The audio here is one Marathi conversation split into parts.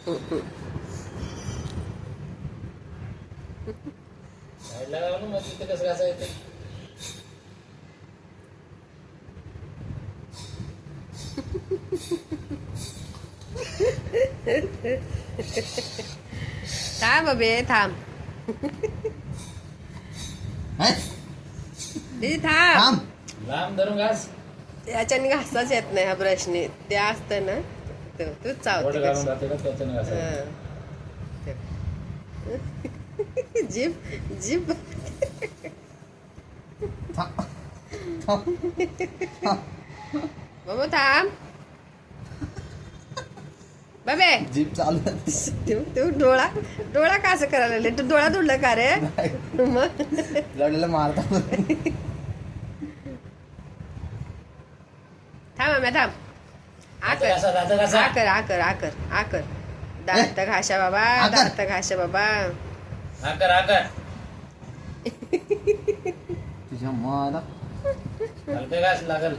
मग तिथे कसं घासायचं. थांब अबे थांब. दीदी थांब. लांब धरून घास. याच्याने घासताच येत नाही ह्या ब्रशने. ते असतं ना तू चावते घालून राहते का त्याच्यानं घासायचं. जीभ जीभ. बाबा थांब. बाबे जीप चालू तू डोळा डोळा का असं करायला लागले. तू डोळा धुडला का रे. मग लढलेला मारता. थांब आम्ही थांब. आकर आकर आकर आकर आकर. दात घाशा बाबा. दात घाशा बाबा. आकर आकर. तुझ्या माला हलके घास लागल.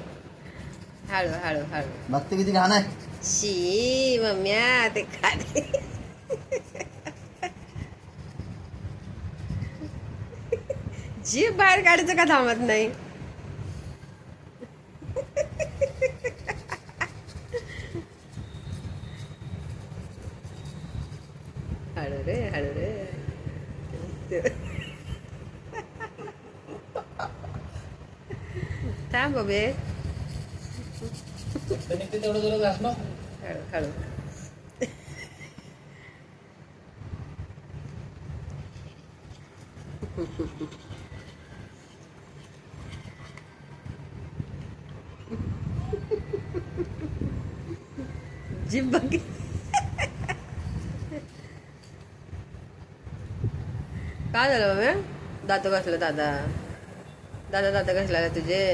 हळू हळू हळू. बघते किती घाण आहे. शी मम्म्या ते खाते. जीभ बाहेर काढायचं का थांबत नाही. हळू रे हळू रे. थांब बबे. निघते तेवढं जरा घास मग. हळू हळू. जीभ बघ. काय झालं बाबा. दात घासलं दादा. दादा दात घासला तुझे.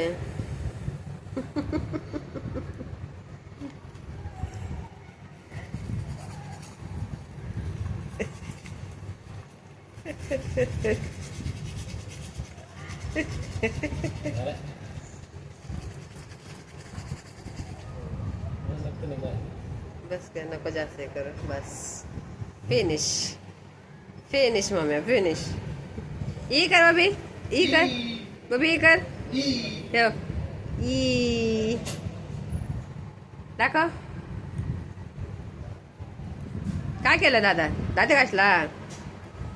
बस काय नको जास्त हे करू. बस फिनिश फिनिश मम्या फिनिश. ई कर बबी. ई कर बबी. ई कर. ठेव. ई दाखव. काय केलं दादा. दात घासला.